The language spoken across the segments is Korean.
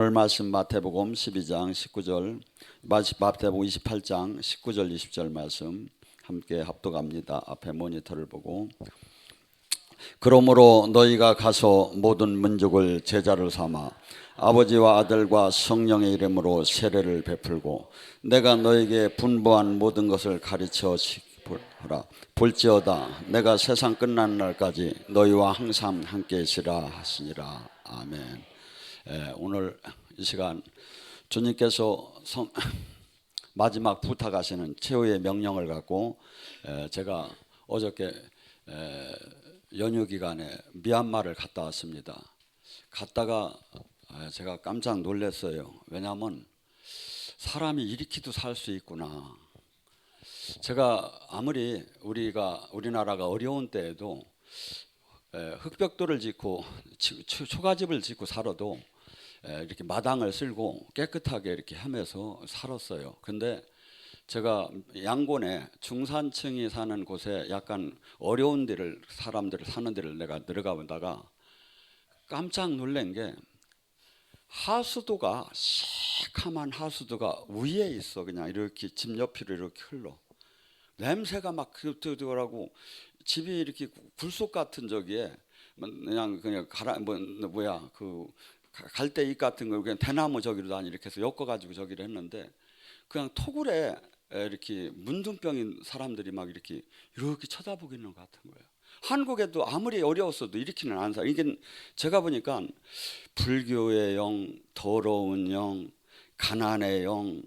오늘 말씀 마태복음 12장 19절, 마태복음 28장 19절 20절 말씀 함께 합독합니다. 앞에 모니터를 보고. 그러므로 너희가 가서 모든 민족을 제자를 삼아 아버지와 아들과 성령의 이름으로 세례를 베풀고 내가 너에게 분부한 모든 것을 가르쳐 지키라. 볼지어다 내가 세상 끝나는 날까지 너희와 항상 함께 있으라 하시니라. 아멘. 오늘 이 시간 주님께서 마지막 부탁하시는 최후의 명령을 갖고 제가 어저께 연휴 기간에 미얀마를 갔다 왔습니다. 갔다가 제가 깜짝 놀랐어요. 왜냐하면 사람이 이렇게도 살 수 있구나. 제가 아무리 우리나라가 어려운 때에도 흙벽돌을 짓고 초가집을 짓고 살아도 이렇게 마당을 쓸고 깨끗하게 이렇게 하면서 살았어요. 근데 제가 양곤에 중산층이 사는 곳에 약간 어려운 데를 사람들을 사는 데를 내가 들어가 보다가 깜짝 놀란 게 하수도가 새카만 하수도가 위에 있어. 그냥 이렇게 집 옆으로 이렇게 흘러. 냄새가 막 그러고 집이 이렇게 굴속 같은 저기에 그냥 갈대잎 같은 거 그냥 대나무 저기로 다니 이렇게 해서 엮어가지고 저기를 했는데 그냥 토굴에 이렇게 문둥병인 사람들이 막 이렇게 쳐다보고 있는 것 같은 거예요. 한국에도 아무리 어려웠어도 이렇게는 안 살. 이게 제가 보니까 불교의 영, 더러운 영, 가난의 영,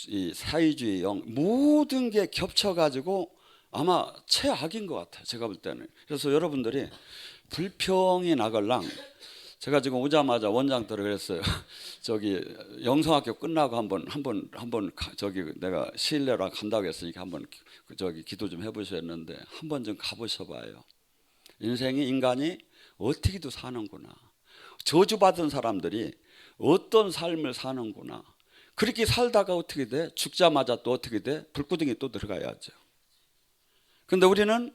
이 사회주의 영 모든 게 겹쳐가지고 아마 최악인 것 같아요. 제가 볼 때는. 그래서 여러분들이 불평이 나걸랑 제가 지금 오자마자 원장들을 그랬어요. 저기 영성학교 끝나고 한번 저기 내가 시일내라 간다고 했으니까 한번 저기 기도 좀 해보셔야 했는데 한번 좀 가보셔봐요. 인간이 어떻게도 사는구나. 저주받은 사람들이 어떤 삶을 사는구나. 그렇게 살다가 어떻게 돼? 죽자마자 또 어떻게 돼? 불구덩이 또 들어가야죠. 근데 우리는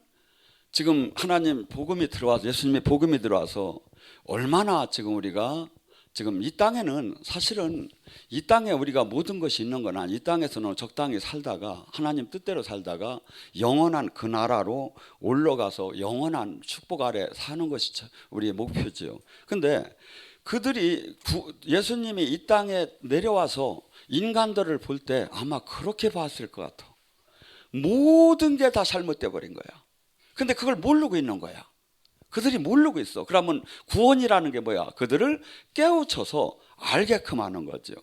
지금 하나님 복음이 들어와서 예수님의 복음이 들어와서 얼마나 지금 우리가 지금 이 땅에는 사실은 이 땅에 우리가 모든 것이 있는 건 아니 이 땅에서는 적당히 살다가 하나님 뜻대로 살다가 영원한 그 나라로 올라가서 영원한 축복 아래 사는 것이 우리의 목표죠. 근데 그들이 예수님이 이 땅에 내려와서 인간들을 볼 때 아마 그렇게 봤을 것 같아. 모든 게 다 잘못돼 버린 거야. 근데 그걸 모르고 있는 거야. 그들이 모르고 있어. 그러면 구원이라는 게 뭐야? 그들을 깨우쳐서 알게끔 하는 거죠.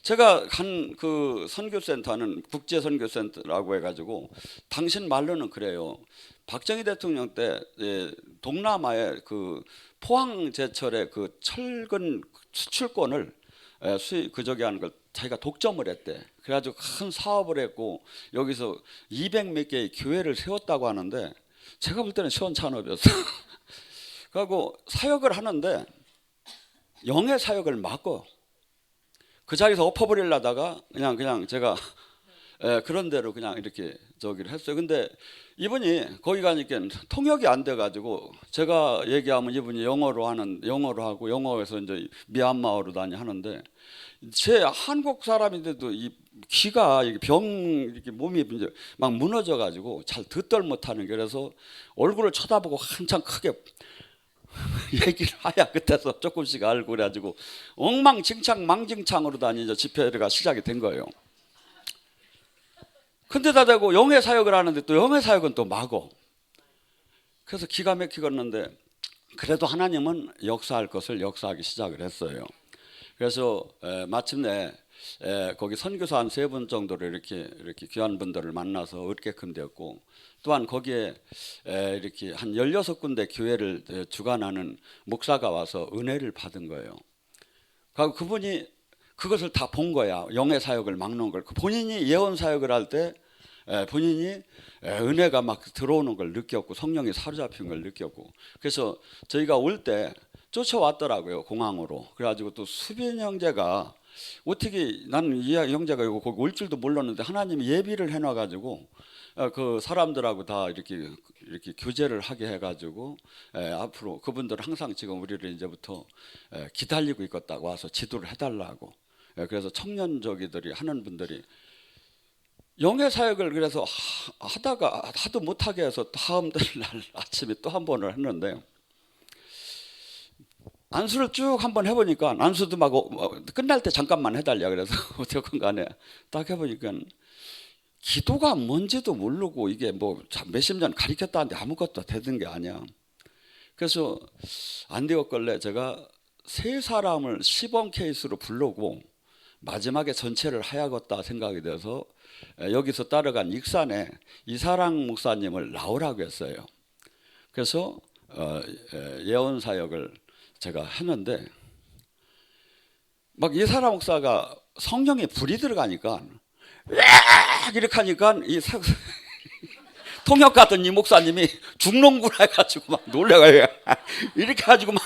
제가 간 그 선교센터는 국제선교센터라고 해가지고 당신 말로는 그래요. 박정희 대통령 때 동남아의 그 포항제철의 그 철근 수출권을 저기 하는 걸 자기가 독점을 했대. 그래가지고 큰 사업을 했고 여기서 200몇 개의 교회를 세웠다고 하는데 제가 볼 때는 시원찮업이었어. 그리고 사역을 하는데 영의 사역을 막고 그 자리에서 엎어버리려다가 그냥 제가 그런 대로 그냥 이렇게 저기를 했어요. 근데 이분이 거기 가니까 통역이 안 돼가지고 제가 얘기하면 이분이 영어로 하고 영어에서 이제 미얀마어로 하는데 제 한국 사람인데도 이 귀가 이렇게 몸이 이제 막 무너져가지고 잘 듣들 못하는 게 그래서 얼굴을 쳐다보고 한참 크게 얘기를 하야 끝에서 조금씩 알고 그래가지고 엉망진창 망진창으로 다니죠. 집회가 시작이 된 거예요. 근데다 대고 영의 사역을 하는데 또 영의 사역은 또 마고 그래서 기가 막히겠는데 그래도 하나님은 역사할 것을 역사하기 시작을 했어요. 그래서 마침내 거기 선교사 한 3분 정도를 이렇게 귀한 분들을 만나서 얻게끔 되었고 또한 거기에 이렇게 한 16군데 교회를 주관하는 목사가 와서 은혜를 받은 거예요. 그분이 그것을 다 본 거야. 영의 사역을 막는 걸. 본인이 예언 사역을 할 때 본인이 은혜가 막 들어오는 걸 느꼈고 성령이 사로잡힌 걸 느꼈고 그래서 저희가 올 때 쫓아왔더라고요. 공항으로. 그래가지고 또 수빈 형제가 어떻게 나는 이 형제가 이거 거기 올 줄도 몰랐는데 하나님이 예비를 해놔가지고 그 사람들하고 다 이렇게 교제를 하게 해가지고 앞으로 그분들 항상 지금 우리를 이제부터 기다리고 있겠다고 와서 지도를 해달라고. 그래서 청년 저기들이 하는 분들이 영의 사역을 그래서 하다가 하도 못하게 해서 다음 날 아침에 또 한 번을 했는데 안수를 쭉 한번 해보니까 안수도 막 끝날 때 잠깐만 해달라 그래서 어쨌건 간에 딱 해보니까 기도가 뭔지도 모르고 이게 뭐 몇십 년 가르쳤다는데 아무것도 되는 게 아니야. 그래서 안 되었걸래 제가 세 사람을 시범 케이스로 부르고 마지막에 전체를 해야겠다 생각이 돼서 여기서 따라간 익산에 이사랑 목사님을 나오라고 했어요. 그래서 예언 사역을 제가 했는데 막 이사랑 목사가 성령에 불이 들어가니까 이렇게 하니까 이 통역 같은 이 목사님이 죽는구나 해가지고 막 놀래가요. 이렇게 가지고 막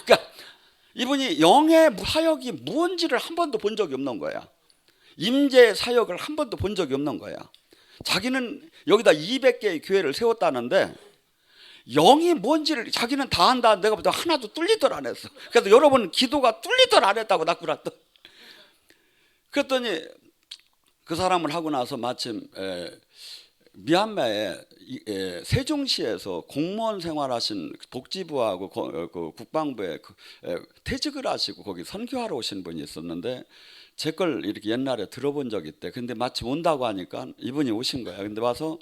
이분이 영의 사역이 무언지를 한 번도 본 적이 없는 거야. 임재 사역을 한 번도 본 적이 없는 거야. 자기는 여기다 200개의 교회를 세웠다는데 영이 뭔지를 자기는 다 안다. 내가 보다 하나도 뚫리들 안 했어. 그래서 여러분 기도가 뚫리들 안 했다고 나꾸랐더. 그랬더니 그 사람을 하고 나서 마침 미얀마에 세종시에서 공무원 생활하신 복지부하고 그 국방부에 퇴직을 하시고 거기 선교하러 오신 분이 있었는데 제 걸 이렇게 옛날에 들어본 적이 있대. 근데 마침 온다고 하니까 이분이 오신 거야. 근데 와서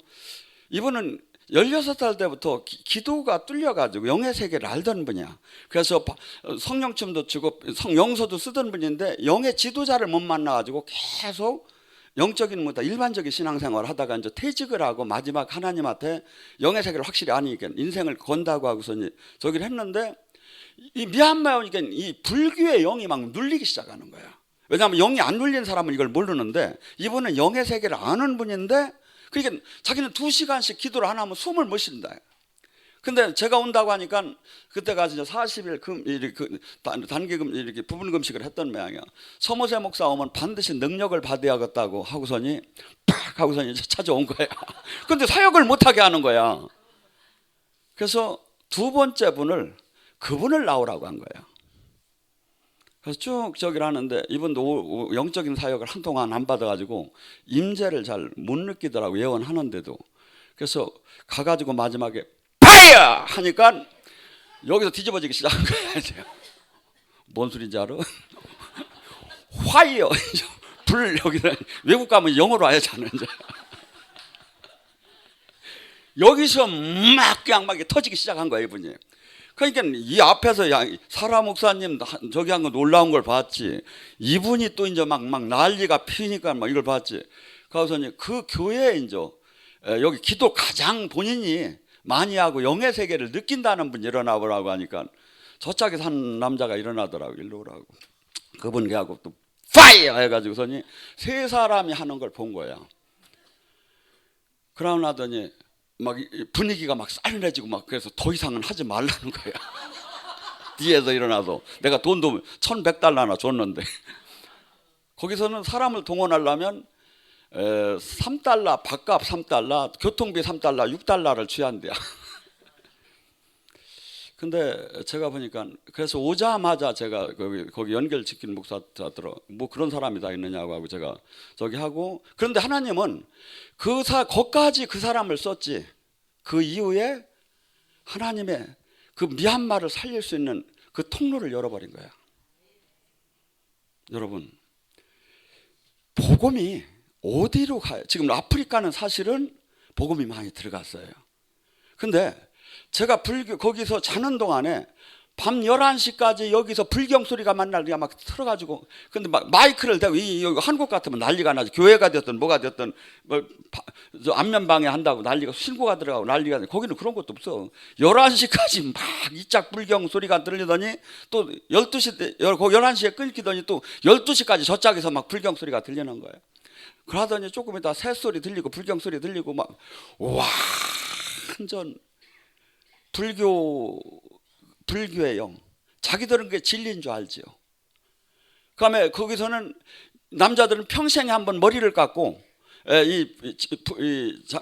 이분은 16살 때부터 기도가 뚫려가지고 영의 세계를 알던 분이야. 그래서 성령춤도 추고 영서도 쓰던 분인데 영의 지도자를 못 만나가지고 계속 영적인 뭐다 일반적인 신앙생활을 하다가 이제 퇴직을 하고 마지막 하나님한테 영의 세계를 확실히 아니니까 인생을 건다고 하고서 이제 저기를 했는데 이 미얀마에 오니까 이 불교의 영이 막 눌리기 시작하는 거야. 왜냐하면 영이 안 눌린 사람은 이걸 모르는데 이분은 영의 세계를 아는 분인데 그러니까 자기는 2시간씩 기도를 안 하면 숨을 못 쉰다. 근데 제가 온다고 하니까 그때가 이제 40일 단기금 이렇게 부분 금식을 했던 모양이야. 서모세 목사 오면 반드시 능력을 받아야겠다고 하고서니 팍 하고서니 찾아온 거야. 근데 사역을 못하게 하는 거야. 그래서 두 번째 분을 그분을 나오라고 한 거야. 그래서 쭉 저기를 하는데 이분도 영적인 사역을 한동안 안 받아가지고 임재를 잘 못 느끼더라고 예언하는데도. 그래서 가가지고 마지막에 파이어 하니까 여기서 뒤집어지기 시작한 거야. 뭔 소리인지 알아? 화이어 불 여기서 외국 가면 영어로 해야잖아. 여기서 막 그냥 막 터지기 시작한 거야 이분이. 그러니까 이 앞에서 야 사라 목사님 저기 한 거 놀라운 걸 봤지. 이분이 또 이제 막 난리가 피니까 막 이걸 봤지. 그래서 그 교회에 이제 여기 기도 가장 본인이 많이 하고 영의 세계를 느낀다는 분 일어나 보라고 하니까 저짝에 산 남자가 일어나더라고. 일로 오라고. 그분 하고 또 파이어 해가지고서니 세 사람이 하는 걸 본 거야. 그러고 나더니 막 분위기가 막 싸늘해지고 막 그래서 더 이상은 하지 말라는 거야. 뒤에서 일어나서 내가 돈도 $1,100나 줬는데 거기서는 사람을 동원하려면 $3 밥값 $3 교통비 $3 $6를 취한대요. 근데 제가 보니까 그래서 오자마자 제가 거기 연결시킨 목사들어 뭐 그런 사람이 다 있느냐고 하고 제가 저기 하고 그런데 하나님은 거기까지 그 사람을 썼지. 그 이후에 하나님의 그 미얀마를 살릴 수 있는 그 통로를 열어버린 거야. 여러분 복음이 어디로 가요? 지금 아프리카는 사실은 복음이 많이 들어갔어요. 근데 제가 거기서 자는 동안에 밤 11시까지 여기서 불경 소리가 만나니까 막 틀어가지고 근데 막 마이크를 대고 여기 한국 같으면 난리가 나지. 교회가 됐든 뭐가 됐든 뭐 안면방해 한다고 난리가 신고가 들어가고 난리가 나지. 거기는 그런 것도 없어. 11시까지 막 이짝 불경 소리가 들리더니 또 12시 11시에 끊기더니 또 12시까지 저짝에서 막 불경 소리가 들리는 거예요. 그러더니 조금 이따 새소리 들리고 불경 소리 들리고 막 완전 불교의 영. 자기들은 그게 진리인 줄 알지요. 그다음에 거기서는 남자들은 평생에 한번 머리를 깎고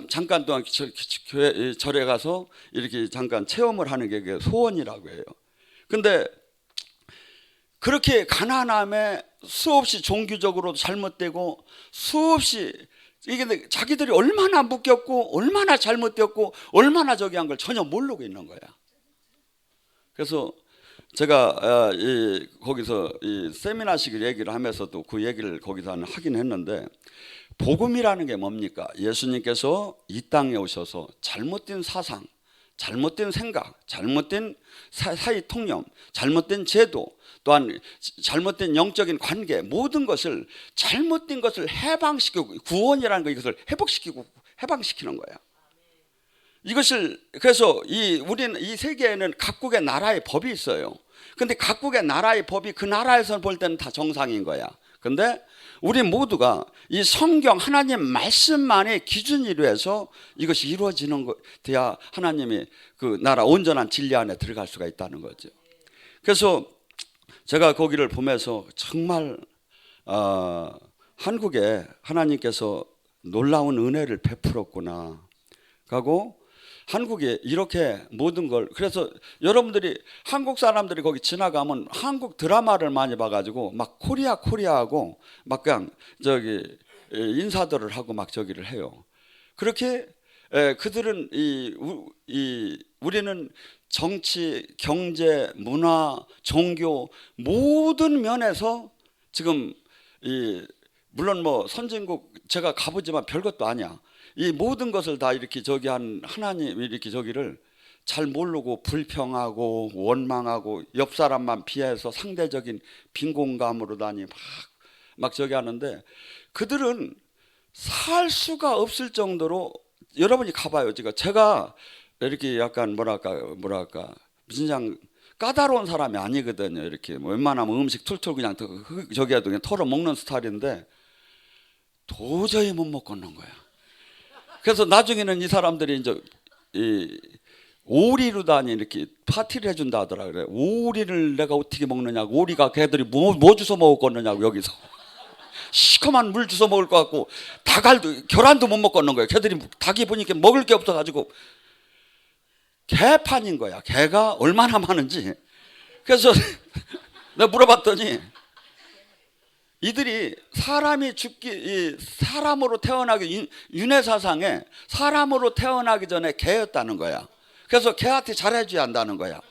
잠깐 동안 교회 절에 가서 이렇게 잠깐 체험을 하는 게 소원이라고 해요. 근데 그렇게 가난함에 수없이 종교적으로도 잘못되고 수없이 이게 자기들이 얼마나 묶였고 얼마나 잘못되었고 얼마나 저기 한 걸 전혀 모르고 있는 거야. 그래서 제가 거기서 이 세미나식 얘기를 하면서도 그 얘기를 거기서 하긴 했는데, 복음이라는 게 뭡니까? 예수님께서 이 땅에 오셔서 잘못된 사상, 잘못된 생각, 잘못된 사회 통념, 잘못된 제도, 또한 잘못된 영적인 관계, 모든 것을 잘못된 것을 해방시키고, 구원이라는 거 이것을 회복시키고 해방시키는 거야. 이것을 그래서 우리는 이 세계에는 각국의 나라의 법이 있어요. 근데 각국의 나라의 법이 그 나라에서 볼 때는 다 정상인 거야. 근데 우리 모두가 이 성경 하나님 말씀만의 기준으로 해서 이것이 이루어지는 거 돼야 하나님이 그 나라 온전한 진리 안에 들어갈 수가 있다는 거죠. 그래서 제가 거기를 보면서 정말 한국에 하나님께서 놀라운 은혜를 베풀었구나 하고, 한국이 이렇게 모든 걸, 그래서 여러분들이 한국 사람들이 거기 지나가면 한국 드라마를 많이 봐가지고 막 코리아하고 막 그냥 저기 인사들을 하고 막 저기를 해요. 그렇게 그들은 우리는 정치, 경제, 문화, 종교 모든 면에서 지금 물론 뭐 선진국 제가 가보지만 별것도 아니야. 이 모든 것을 다 이렇게 저기 한 하나님이 이렇게 저기를 잘 모르고 불평하고 원망하고 옆 사람만 비해서 상대적인 빈곤감으로 다니 막 저기 하는데, 그들은 살 수가 없을 정도로, 여러분이 가봐요. 제가 이렇게 약간 뭐랄까 진짜 까다로운 사람이 아니거든요. 이렇게 뭐 웬만하면 음식 툴툴 그냥 저기 해도 그냥 털어 먹는 스타일인데 도저히 못 먹겠는 거야. 그래서 나중에는 이 사람들이 이제 오리로 다니 이렇게 파티를 해준다 하더라. 그래. 오리를 내가 어떻게 먹느냐고, 오리가 걔들이 뭐 주워 먹었겠느냐고, 여기서 시커먼 물 주워 먹을 것 같고 계란도 못 먹겠는 거예요. 걔들이 닭이 보니까 먹을 게 없어가지고 개판인 거야. 개가 얼마나 많은지. 그래서 내가 물어봤더니 이들이 사람이 사람으로 태어나기, 윤회사상에 사람으로 태어나기 전에 개였다는 거야. 그래서 개한테 잘해줘야 한다는 거야.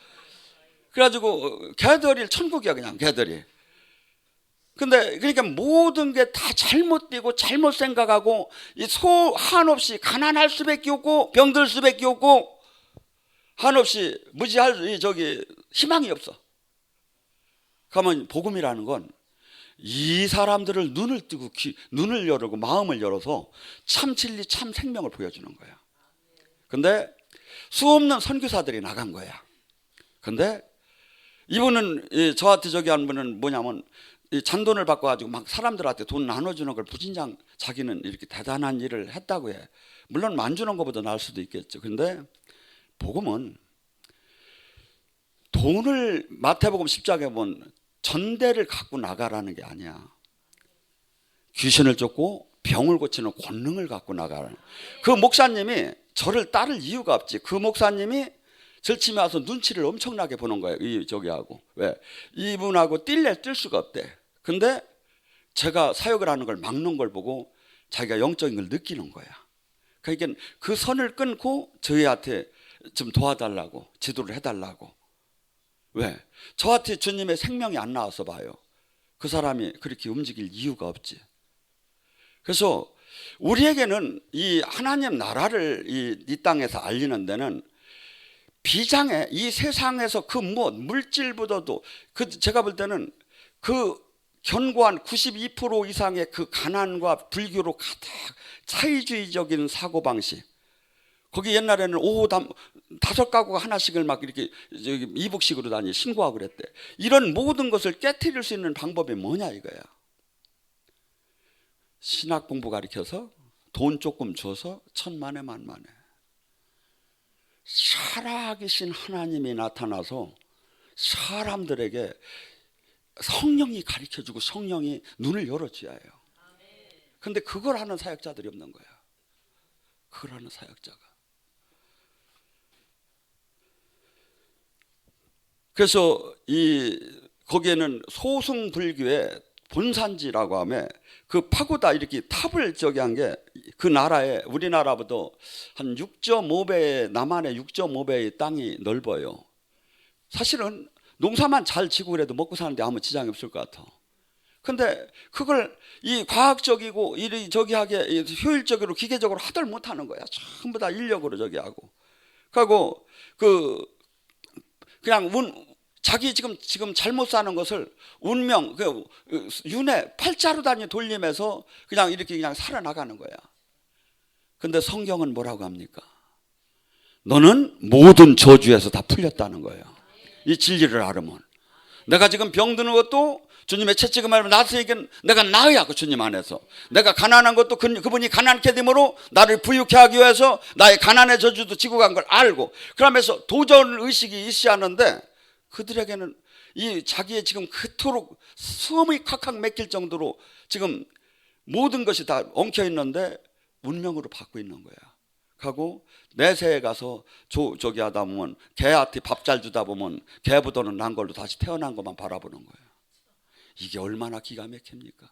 그래가지고 개들이 천국이야, 그냥 개들이. 근데 그러니까 모든 게 다 잘못되고 잘못 생각하고 한없이 가난할 수밖에 없고 병들 수밖에 없고 한없이 무지할 희망이 없어. 그러면 복음이라는 건 이 사람들을 눈을 뜨고 눈을 열고 마음을 열어서 참 진리 참 생명을 보여주는 거야. 근데 수없는 선교사들이 나간 거야. 근데 이분은 저한테 저기 한 분은 뭐냐면 잔돈을 받고 가지고 막 사람들한테 돈 나눠주는 걸 부진장 자기는 이렇게 대단한 일을 했다고 해. 물론 안 주는 것보다 나을 수도 있겠죠. 근데 복음은 돈을, 마태복음 10장에 보면 전대를 갖고 나가라는 게 아니야. 귀신을 쫓고 병을 고치는 권능을 갖고 나가라는. 그 목사님이 저를 따를 이유가 없지. 그 목사님이 절침에 와서 눈치를 엄청나게 보는 거예요. 저기하고. 왜? 이분하고 뛸 수가 없대. 근데 제가 사역을 하는 걸 막는 걸 보고 자기가 영적인 걸 느끼는 거야. 그러니까 그 선을 끊고 저희한테 좀 도와달라고, 지도를 해달라고. 왜? 저한테 주님의 생명이 안 나와서 봐요. 그 사람이 그렇게 움직일 이유가 없지. 그래서 우리에게는 이 하나님 나라를 이 땅에서 알리는 데는 비장의 이 세상에서 그 물질보다도 제가 볼 때는 그 견고한 92% 이상의 그 가난과 불교로 가득 사회주의적인 사고방식. 거기 옛날에는 오후 5가구가 하나씩을 막 이렇게 이북식으로 신고하고 그랬대. 이런 모든 것을 깨트릴 수 있는 방법이 뭐냐 이거야. 신학 공부 가르쳐서 돈 조금 줘서 천만에 만만에. 살아계신 하나님이 나타나서 사람들에게 성령이 가르쳐주고 성령이 눈을 열어줘야 해요. 근데 그걸 하는 사역자들이 없는 거야. 그걸 하는 사역자가. 그래서 거기에는 소승불교의 본산지라고 하면 그 파고다 이렇게 탑을 저기 한 게 그 나라에 우리나라보다 한 6.5배, 남한의 6.5배의 땅이 넓어요. 사실은 농사만 잘 지고 그래도 먹고 사는데 아무 지장이 없을 것 같아. 근데 그걸 이 과학적이고 이리 저기하게 효율적으로 기계적으로 하들 못하는 거야. 전부 다 인력으로 저기 하고. 그리고 그냥 자기 지금 잘못 사는 것을 운명, 윤회 팔자로 다니 돌리면서 그냥 이렇게 그냥 살아나가는 거야. 근데 성경은 뭐라고 합니까? 너는 모든 저주에서 다 풀렸다는 거예요. 이 진리를 알으면. 내가 지금 병드는 것도 주님의 채찍을 말하면 나서에겐 내가 나으야. 그 주님 안에서. 내가 가난한 것도 그분이 가난케 됨으로 나를 부유케 하기 위해서 나의 가난의 저주도 지고 간 걸 알고, 그러면서 도전 의식이 있어야 하는데 그들에게는 이 자기의 지금 그토록 수험이 칵칵 맥힐 정도로 지금 모든 것이 다 엉켜 있는데 운명으로 받고 있는 거야. 하고 내세에 가서 저기 하다 보면 개한테 밥 잘 주다 보면 개보다는 난 걸로 다시 태어난 것만 바라보는 거예요. 이게 얼마나 기가 막힙니까?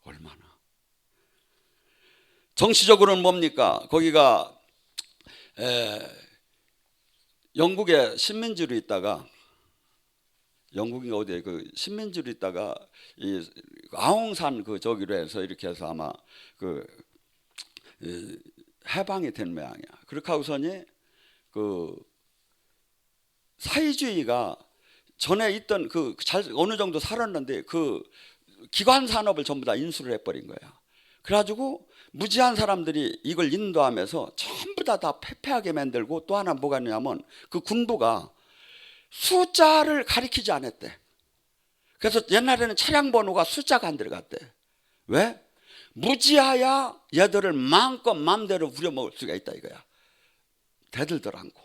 얼마나. 정치적으로는 뭡니까? 거기가 영국에 식민지로 있다가, 영국이 어디에 그 식민지로 있다가 이 아웅산 그 저기로 해서 이렇게 해서 아마 그 해방이 된 모양이야. 그렇게 하고서니 그 사회주의가 전에 있던 어느 정도 살았는데 그 기관 산업을 전부 다 인수를 해버린 거야. 그래가지고 무지한 사람들이 이걸 인도하면서 전부 다 패폐하게 만들고, 또 하나 뭐가 있냐면 그 군부가 숫자를 가리키지 않았대. 그래서 옛날에는 차량 번호가 숫자가 안 들어갔대. 왜? 무지하야 얘들을 마음껏 마음대로 부려먹을 수가 있다 이거야. 대들들 않고.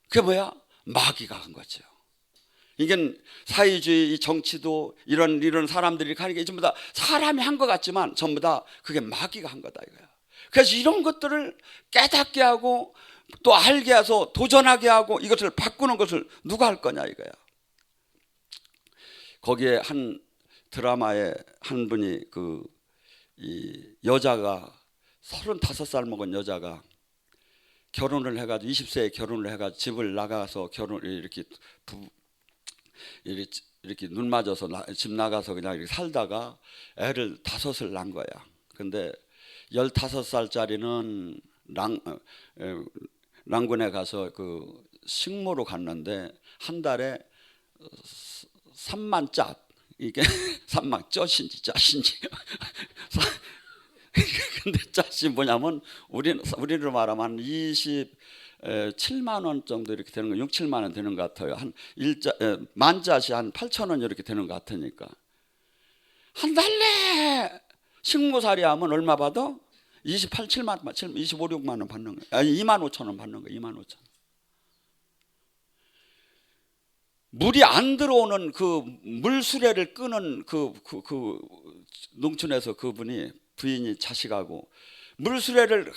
그게 뭐야? 마귀가 한 거죠. 이게 사회주의 정치도 이런 사람들이 가는 게 전부 다 사람이 한 것 같지만 전부 다 그게 마귀가 한 거다 이거야. 그래서 이런 것들을 깨닫게 하고 또 알게 해서 도전하게 하고 이것을 바꾸는 것을 누가 할 거냐 이거야. 거기에 한 드라마에 한 분이 이 여자가 35살 먹은 여자가 결혼을 해가지고 20세에 결혼을 해가지고 집을 나가서 이렇게 눈 맞아서 집 나가서 그냥 이렇게 살다가 애를 5을 낳은 거야. 근데 15살짜리는 랑군에 가서 그 식모로 갔는데 한 달에 3만 짜, 이게 3만 짜신지 근데 짜시 뭐냐면 우리로 말하면 한 27만 원 정도 이렇게 되는 거, 6, 7만 원 되는 것 같아요. 한 만짜시 한 8천 원 이렇게 되는 것 같으니까 한 달에 식모살이 하면 얼마 받아? 7만 원, 25, 6만 원 받는 거예요. 아니 2만 5천 원 받는 거예요. 2만 5천 원. 물이 안 들어오는 그 물수레를 끄는 그 농촌에서 그분이 부인이 자식하고 물수레를 하루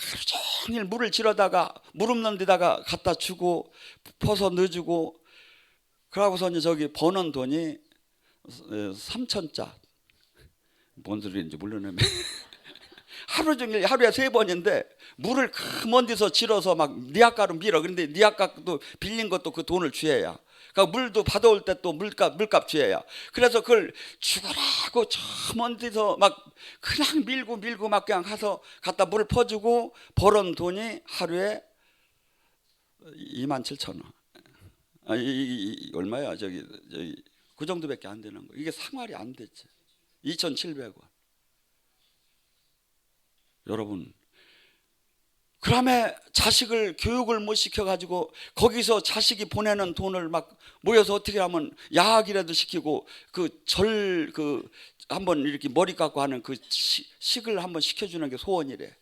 종일 물을 지르다가 물 없는 데다가 갖다 주고 퍼서 넣어주고, 그러고서 저기 버는 돈이 3천짜. 뭔 소리인지 모르네. 하루 종일 하루에 3번인데 물을 먼 데서 지러서 막 니아가로 밀어. 그런데 니아가도 빌린 것도 그 돈을 주어야. 그러니까 물도 받아올 때 또 물값 주어야. 그래서 그걸 죽으라고 저 먼 데서 막 그냥 밀고 막 그냥 가서 갖다 물을 퍼주고 벌은 돈이 하루에 2만 7천 원. 얼마야? 저기 그 정도밖에 안 되는 거. 이게 생활이 안 됐지. 2,700원. 여러분, 그다음에 자식을 교육을 못 시켜가지고 거기서 자식이 보내는 돈을 막 모여서 어떻게 하면 야학이라도 시키고 한번 이렇게 머리 깎고 하는 식을 한번 시켜주는 게 소원이래.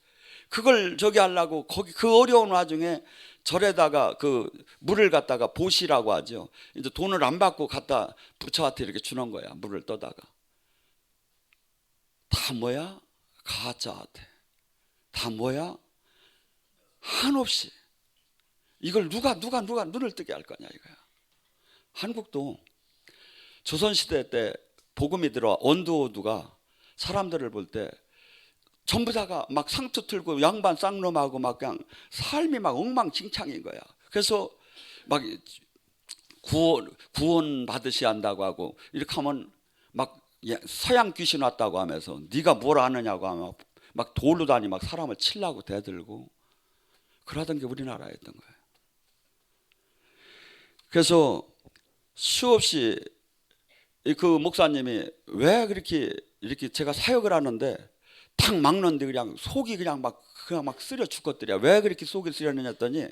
그걸 저기 하려고 거기 그 어려운 와중에 절에다가 그 물을 갖다가 보시라고 하죠. 이제 돈을 안 받고 갖다 부처한테 이렇게 주는 거야. 물을 떠다가. 다 뭐야? 가짜한테. 다 뭐야? 한없이. 이걸 누가 눈을 뜨게 할 거냐 이거야. 한국도 조선시대 때 복음이 들어와 원두호두가 사람들을 볼 때 전부 다가 막 상투 틀고 양반 쌍놈하고 막 그냥 삶이 막 엉망진창인 거야. 그래서 막 구원 받으셔야 한다고 하고 이렇게 하면 막 서양 귀신 왔다고 하면서 네가 뭘 아느냐고 하면 막 돌로 다니 막 사람을 치려고 대들고 그러던 게 우리나라였던 거예요. 그래서 수없이 그 목사님이 왜 그렇게 이렇게 제가 사역을 하는데 탁 막는데 그냥 속이 그냥 막 쓰려 죽겠더냐. 왜 그렇게 속이 쓰렸느냐 했더니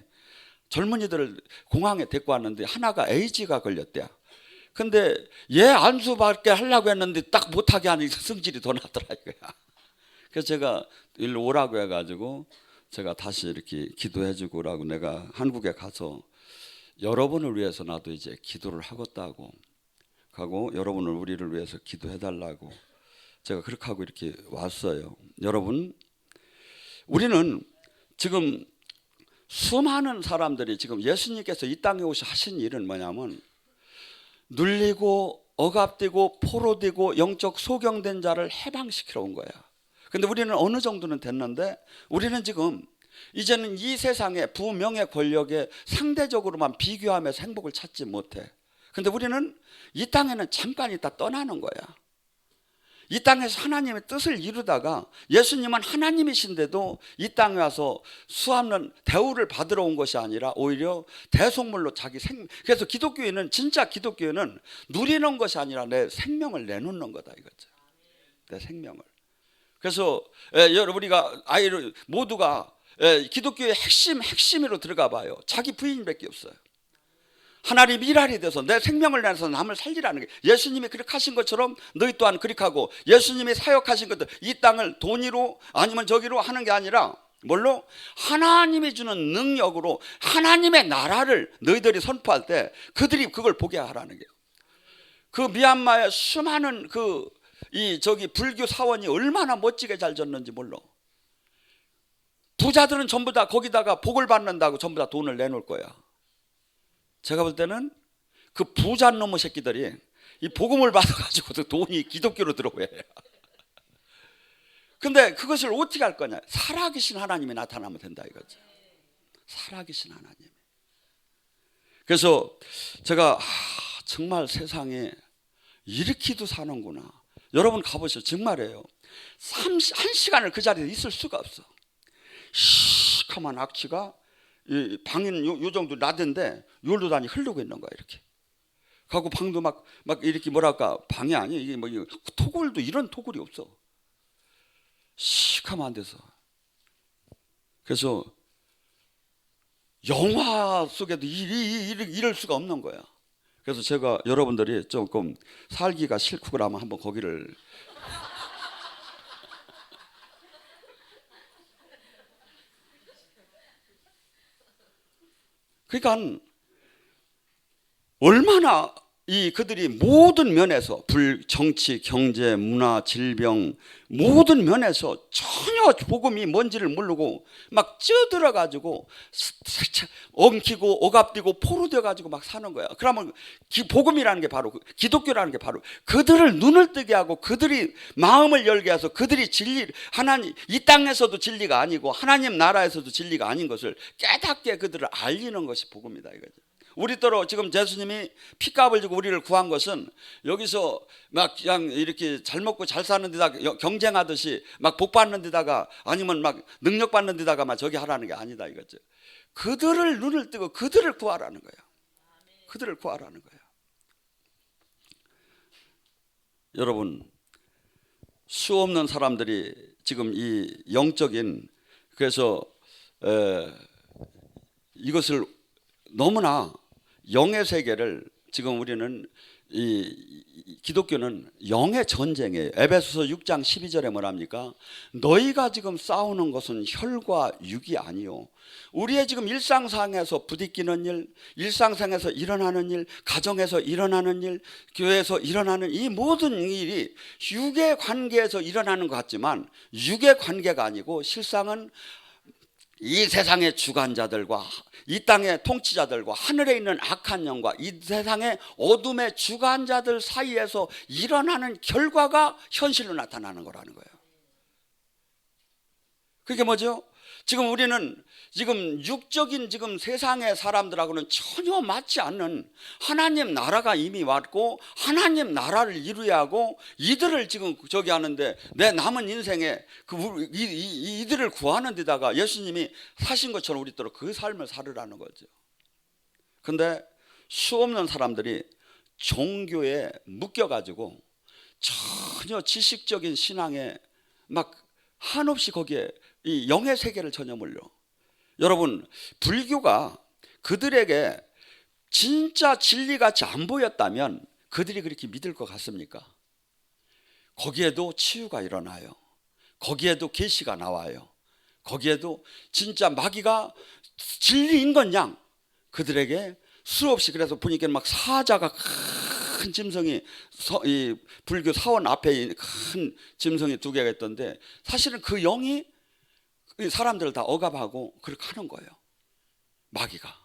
젊은이들을 공항에 데리고 왔는데 하나가 에이즈가 걸렸대요. 근데 얘 안수받게 하려고 했는데 딱 못하게 하니 성질이 더 나더라 이거야. 그래서 제가 일로 오라고 해가지고 제가 다시 이렇게 기도해주고라고 내가 한국에 가서 여러분을 위해서 나도 이제 기도를 하겠다고 하고 여러분을 우리를 위해서 기도해달라고 제가 그렇게 하고 이렇게 왔어요. 여러분, 우리는 지금 수많은 사람들이 지금 예수님께서 이 땅에 오셔 하신 일은 뭐냐면 눌리고 억압되고 포로되고 영적 소경된 자를 해방시키러 온 거야. 근데 우리는 어느 정도는 됐는데 우리는 지금 이제는 이 세상의 부명예 권력에 상대적으로만 비교하면서 행복을 찾지 못해. 근데 우리는 이 땅에는 잠깐 있다 떠나는 거야. 이 땅에서 하나님의 뜻을 이루다가 예수님은 하나님이신데도 이 땅에 와서 수없는 대우를 받으러 온 것이 아니라 오히려 대속물로 자기 그래서 기독교인은 진짜 기독교인은 누리는 것이 아니라 내 생명을 내놓는 거다 이거죠. 내 생명을. 그래서 우리가 아이를 모두가 기독교의 핵심으로 들어가 봐요. 자기 부인밖에 없어요. 하나님 일할이 돼서 내 생명을 내서 남을 살리라는 게 예수님이 그렇게 하신 것처럼 너희 또한 그렇게 하고 예수님이 사역하신 것들 이 땅을 돈으로 아니면 저기로 하는 게 아니라 뭘로? 하나님이 주는 능력으로 하나님의 나라를 너희들이 선포할 때 그들이 그걸 보게 하라는 게요. 그 미얀마의 수많은 저기 불교 사원이 얼마나 멋지게 잘 졌는지 몰라. 부자들은 전부 다 거기다가 복을 받는다고 전부 다 돈을 내놓을 거야. 제가 볼 때는 그 부자 놈의 새끼들이 이 복음을 받아가지고도 돈이 기독교로 들어와요. 근데 그것을 어떻게 할 거냐? 살아계신 하나님이 나타나면 된다 이거죠. 살아계신 하나님. 그래서 제가 정말 세상에 이렇게도 사는구나. 여러분 가보세요. 정말이에요. 1시간을 그 자리에 있을 수가 없어. 시커먼 악취가 이 방에는 요 정도 나던데 요로 다니 흐르고 있는 거야 이렇게. 가고 방도 막 이렇게 뭐랄까 방이 아니야 이게 뭐 토굴도 이런 토굴이 없어. 시커먼 데서. 그래서 영화 속에도 이럴 수가 없는 거야. 그래서 제가 여러분들이 조금 살기가 싫고 그러면 한번 거기를 그러니까 얼마나 그들이 모든 면에서 정치, 경제, 문화, 질병 모든 면에서 전혀 복음이 뭔지를 모르고 막 쪄들어가지고 엉키고 억압되고 포로되어가지고 막 사는 거야. 그러면 복음이라는 게 바로 기독교라는 게 바로 그들을 눈을 뜨게 하고 그들이 마음을 열게 해서 그들이 하나님 이 땅에서도 진리가 아니고 하나님 나라에서도 진리가 아닌 것을 깨닫게 그들을 알리는 것이 복음이다 이거죠. 우리더러 지금 예수님이 피값을 주고 우리를 구한 것은 여기서 막 그냥 이렇게 잘 먹고 잘 사는 데다가 경쟁하듯이 막 복 받는 데다가 아니면 막 능력 받는 데다가 막 저기 하라는 게 아니다 이거죠. 그들을 눈을 뜨고 그들을 구하라는 거예요. 그들을 구하라는 거예요. 여러분 수없는 사람들이 지금 이 영적인 그래서 이것을 너무나 영의 세계를 지금 우리는 기독교는 영의 전쟁이에요. 에베소서 6장 12절에 뭐랍니까? 너희가 지금 싸우는 것은 혈과 육이 아니요. 우리의 지금 일상상에서 부딪히는 일, 일상상에서 일어나는 일, 가정에서 일어나는 일, 교회에서 일어나는 이 모든 일이 육의 관계에서 일어나는 것 같지만 육의 관계가 아니고 실상은 이 세상의 주관자들과 이 땅의 통치자들과 하늘에 있는 악한 영과 이 세상의 어둠의 주관자들 사이에서 일어나는 결과가 현실로 나타나는 거라는 거예요. 그게 뭐죠? 지금 우리는 지금 육적인 지금 세상의 사람들하고는 전혀 맞지 않는 하나님 나라가 이미 왔고 하나님 나라를 이루어야 하고 이들을 지금 저기 하는데 내 남은 인생에 이들을 구하는 데다가 예수님이 사신 것처럼 우리 또그 삶을 살으라는 거죠. 근데 수없는 사람들이 종교에 묶여가지고 전혀 지식적인 신앙에 막 한없이 거기에 이 영의 세계를 전혀 몰려. 여러분, 불교가 그들에게 진짜 진리같이 안 보였다면 그들이 그렇게 믿을 것 같습니까? 거기에도 치유가 일어나요. 거기에도 계시가 나와요. 거기에도 진짜 마귀가 진리인 건 양 그들에게 수없이, 그래서 보니까 막 사자가 큰 짐승이 이 불교 사원 앞에 큰 짐승이 2개가 있던데 사실은 그 영이 사람들을 다 억압하고 그렇게 하는 거예요. 마귀가.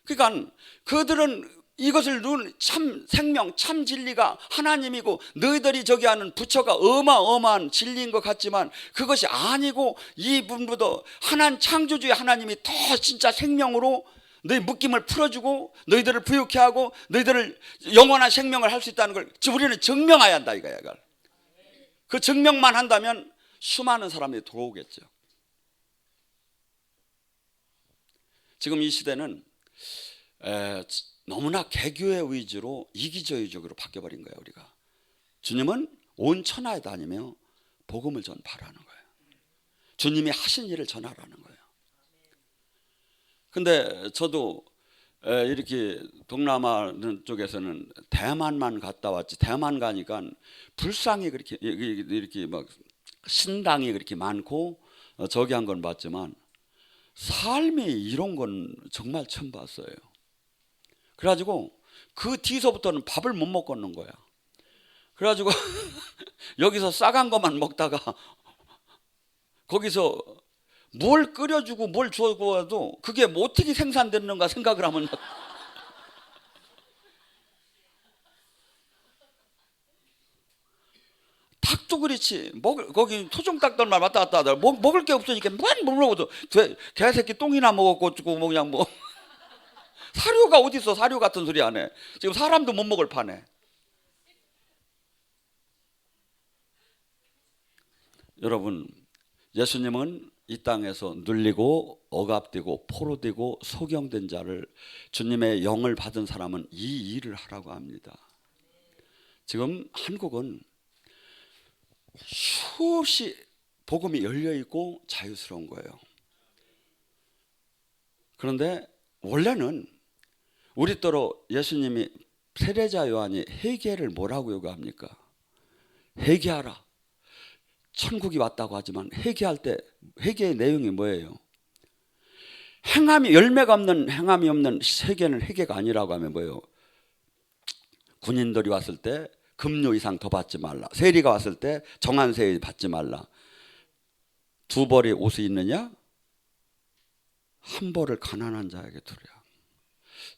그러니까 그들은 이것을 참 생명, 참 진리가 하나님이고 너희들이 저기 하는 부처가 어마어마한 진리인 것 같지만 그것이 아니고 이분보다 창조주의 하나님이 더 진짜 생명으로 너희 묶임을 풀어주고 너희들을 부유케 하고 너희들을 영원한 생명을 할 수 있다는 걸 우리는 증명해야 한다 이거야. 그 증명만 한다면 수많은 사람들이 들어오겠죠. 지금 이 시대는 너무나 개교의 위주로 이기주의적으로 바뀌어버린 거예요. 우리가 주님은 온 천하에 다니며 복음을 전파하라는 거예요. 주님이 하신 일을 전하라는 거예요. 근데 저도 이렇게 동남아 쪽에서는 대만만 갔다 왔지, 대만 가니까 불상이 그렇게 이렇게 막 신당이 그렇게 많고 저기 한 건 봤지만 삶이 이런 건 정말 처음 봤어요. 그래가지고 그 뒤서부터는 밥을 못 먹겠는 거야. 그래가지고 여기서 싸간 것만 먹다가 거기서 뭘 끓여주고 뭘 주어도 그게 뭐 어떻게 생산됐는가 생각을 하면 닭도 그렇지. 거기 토종닭들만 왔다 갔다 하다가 먹을 게 없으니까 뭘 먹어도 개새끼 똥이나 먹었고 뭐 그냥 뭐 사료가 어디 있어? 사료 같은 소리 안 해. 지금 사람도 못 먹을 판에. 여러분, 예수님은 이 땅에서 눌리고 억압되고 포로되고 소경된 자를, 주님의 영을 받은 사람은 이 일을 하라고 합니다. 지금 한국은 수없이 복음이 열려있고 자유스러운 거예요. 그런데 원래는 우리더러 예수님이 세례자 요한이 회개를 뭐라고 요구합니까? 회개하라. 천국이 왔다고 하지만 회개할 때 회개의 내용이 뭐예요? 열매가 없는 행함이 없는 회개는 회개가 아니라고 하면 뭐예요? 군인들이 왔을 때 급료 이상 더 받지 말라. 세리가 왔을 때 정한 세리 받지 말라. 2벌의 옷이 있느냐? 1벌을 가난한 자에게 두랴.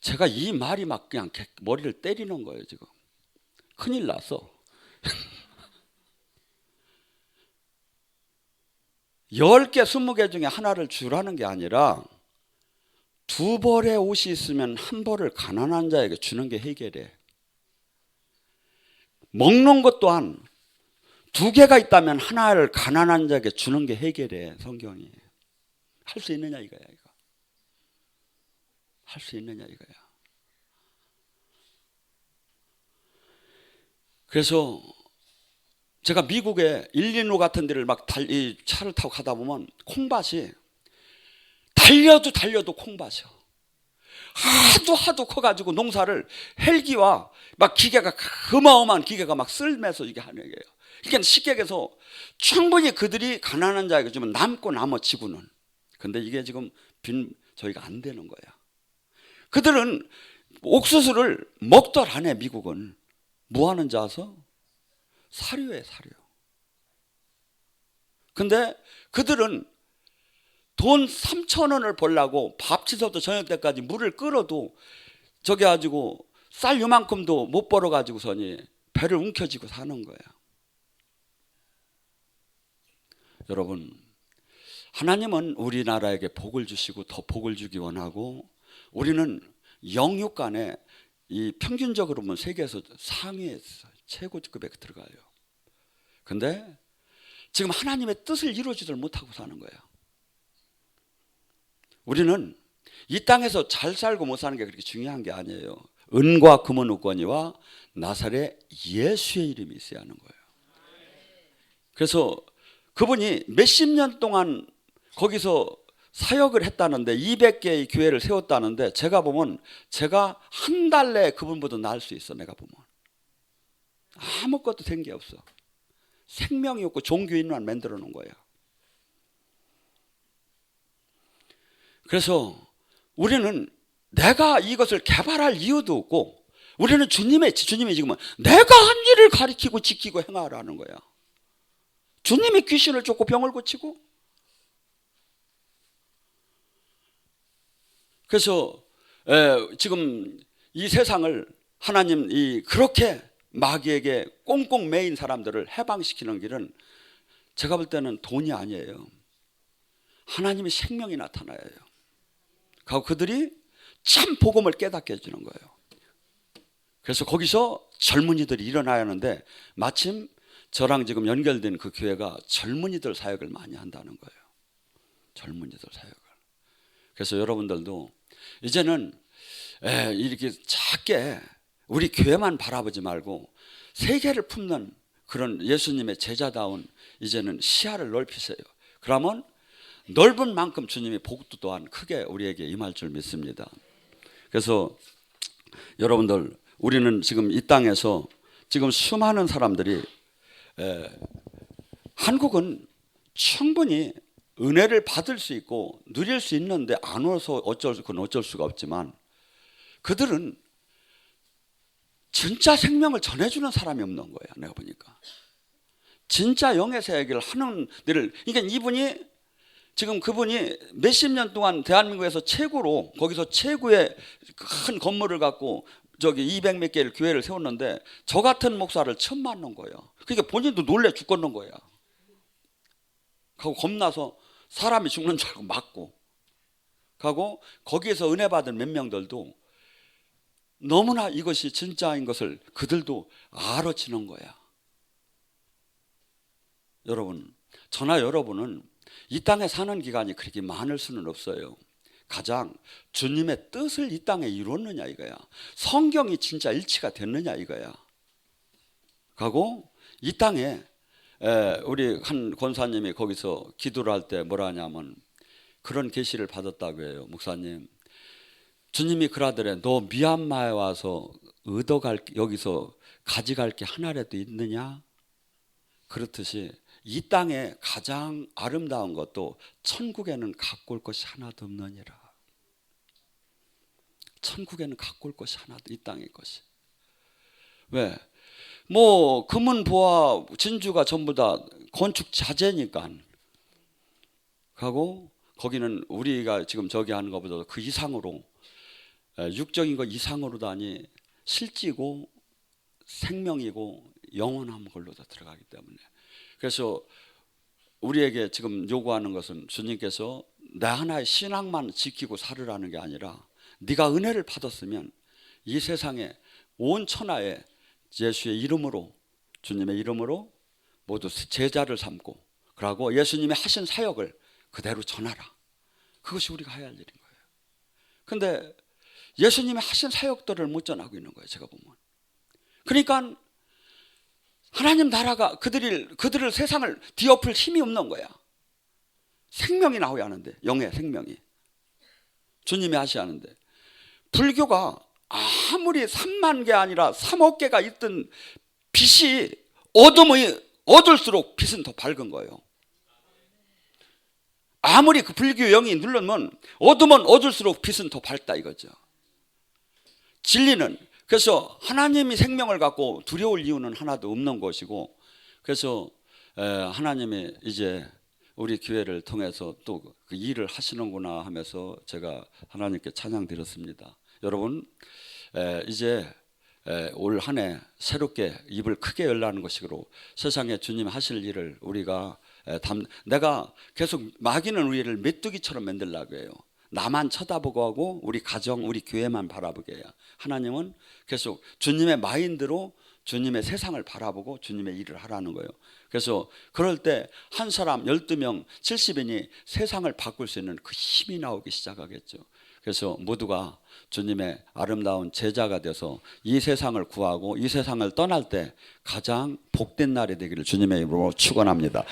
제가 이 말이 막 그냥 머리를 때리는 거예요. 지금 큰일 났어. 10개 20개 중에 하나를 주라는 게 아니라 2벌의 옷이 있으면 1벌을 가난한 자에게 주는 게 회개래. 먹는 것 또한 2개가 있다면 하나를 가난한 자에게 주는 게 회개래. 성경이. 할 수 있느냐 이거야. 이거 할 수 있느냐 이거야. 그래서 제가 미국에 일리노 같은 데를 막 차를 타고 가다 보면 콩밭이 달려도 콩밭이요. 하도 커가지고 농사를 헬기와 막 기계가 어마어마한 기계가 막 쓸면서 이게 하는 거예요. 그러니까 쉽게 얘기해서 충분히 그들이 가난한 자에게 주면 남고 나머지고는. 근데 이게 지금 저희가 안 되는 거야. 그들은 옥수수를 먹덜 안 해. 미국은 뭐 하는 자서? 사료에 사료. 근데 그들은 돈 3,000원을 벌려고 밥치서부터 저녁 때까지 물을 끓어도 저기 가지고 쌀 요만큼도 못 벌어 가지고서니 배를 움켜쥐고 사는 거야. 여러분, 하나님은 우리나라에게 복을 주시고 더 복을 주기 원하고, 우리는 영육 간에 이 평균적으로 보면 세계에서 상위에 최고급에 들어가요. 근데 지금 하나님의 뜻을 이루어지들 못하고 사는 거예요. 우리는 이 땅에서 잘 살고 못 사는 게 그렇게 중요한 게 아니에요. 은과 금은 없거니와 나사렛 예수의 이름이 있어야 하는 거예요. 그래서 그분이 몇십 년 동안 거기서 사역을 했다는데 200개의 교회를 세웠다는데, 제가 보면 제가 한 달 내에 그분보다 나을 수 있어. 내가 보면 아무것도 된 게 없어. 생명이 없고 종교인만 만들어 놓은 거야. 그래서 우리는 내가 이것을 개발할 이유도 없고, 우리는 주님이 지금은 내가 한 일을 가리키고 지키고 행하라는 거야. 주님이 귀신을 쫓고 병을 고치고. 그래서 지금 이 세상을 하나님 그렇게 마귀에게 꽁꽁 매인 사람들을 해방시키는 길은 제가 볼 때는 돈이 아니에요. 하나님의 생명이 나타나야 해요. 그리고 그들이 참 복음을 깨닫게 해주는 거예요. 그래서 거기서 젊은이들이 일어나야 하는데, 마침 저랑 지금 연결된 그 교회가 젊은이들 사역을 많이 한다는 거예요. 젊은이들 사역을. 그래서 여러분들도 이제는 이렇게 작게 우리 교회만 바라보지 말고 세계를 품는 그런 예수님의 제자다운 이제는 시야를 넓히세요. 그러면 넓은 만큼 주님의 복도 또한 크게 우리에게 임할 줄 믿습니다. 그래서 여러분들, 우리는 지금 이 땅에서 지금 수많은 사람들이 한국은 충분히 은혜를 받을 수 있고 누릴 수 있는데 안 와서 어쩔 수가 없지만, 그들은 진짜 생명을 전해주는 사람이 없는 거야. 내가 보니까 진짜 영의 사역을 하는 데를, 그러니까 이분이 지금 그분이 몇십 년 동안 대한민국에서 최고로, 거기서 최고의 큰 건물을 갖고 저기 200 몇 개를 교회를 세웠는데, 저 같은 목사를 처음 만난 거예요. 그러니까 본인도 놀래 죽겠는 거야. 하고 겁나서 사람이 죽는 줄 알고 맞고, 하고 거기에서 은혜 받은 몇 명들도 너무나 이것이 진짜인 것을 그들도 알아채는 거야. 여러분, 저나 여러분은 이 땅에 사는 기간이 그렇게 많을 수는 없어요. 가장 주님의 뜻을 이 땅에 이뤘느냐 이거야. 성경이 진짜 일치가 됐느냐 이거야. 하고 이 땅에 우리 한 권사님이 거기서 기도를 할 때 뭐라 하냐면 그런 계시를 받았다고 해요. 목사님, 주님이 그러더래. 너 미얀마에 와서 여기서 가져갈 게 하나라도 있느냐? 그렇듯이 이 땅에 가장 아름다운 것도 천국에는 갖고 올 것이 하나도 없느니라. 천국에는 갖고 올 것이 하나도, 이 땅의 것이. 왜? 뭐 금은 보화 진주가 전부 다 건축 자재니까. 하고 거기는 우리가 지금 저기 하는 것보다 그 이상으로, 육적인 것 이상으로다니 실지고 생명이고 영원한 걸로 다 들어가기 때문에. 그래서 우리에게 지금 요구하는 것은 주님께서 내 하나의 신앙만 지키고 살으라는 게 아니라, 네가 은혜를 받았으면 이 세상에 온 천하에 예수의 이름으로, 주님의 이름으로 모두 제자를 삼고, 그러고 예수님이 하신 사역을 그대로 전하라. 그것이 우리가 해야 할 일인 거예요. 그런데 예수님이 하신 사역들을 못 전하고 있는 거예요. 제가 보면. 그러니까 하나님 나라가 그들을 세상을 뒤엎을 힘이 없는 거야. 생명이 나오야 하는데, 영의 생명이 주님이 하셔야 하는데, 불교가 아무리 3만 개 아니라 3억 개가 있던 빛이 어둘수록 빛은 더 밝은 거예요. 아무리 그 불교 영이 누르면 어두면 어둘수록 빛은 더 밝다 이거죠. 진리는 그래서 하나님이 생명을 갖고 두려울 이유는 하나도 없는 것이고, 그래서 하나님이 이제 우리 교회를 통해서 또 그 일을 하시는구나 하면서 제가 하나님께 찬양 드렸습니다. 여러분 이제 올 한 해 새롭게 입을 크게 열라는 것이고 세상에 주님 하실 일을 우리가 내가 계속 마귀는 우리를 메뚜기처럼 만들려고 해요. 나만 쳐다보고 하고 우리 가정 우리 교회만 바라보게 해요. 하나님은 계속 주님의 마인드로 주님의 세상을 바라보고 주님의 일을 하라는 거예요. 그래서 그럴 때 한 사람 12명 70인이 세상을 바꿀 수 있는 그 힘이 나오기 시작하겠죠. 그래서 모두가 주님의 아름다운 제자가 돼서 이 세상을 구하고 이 세상을 떠날 때 가장 복된 날이 되기를 주님의 이름으로 축원합니다.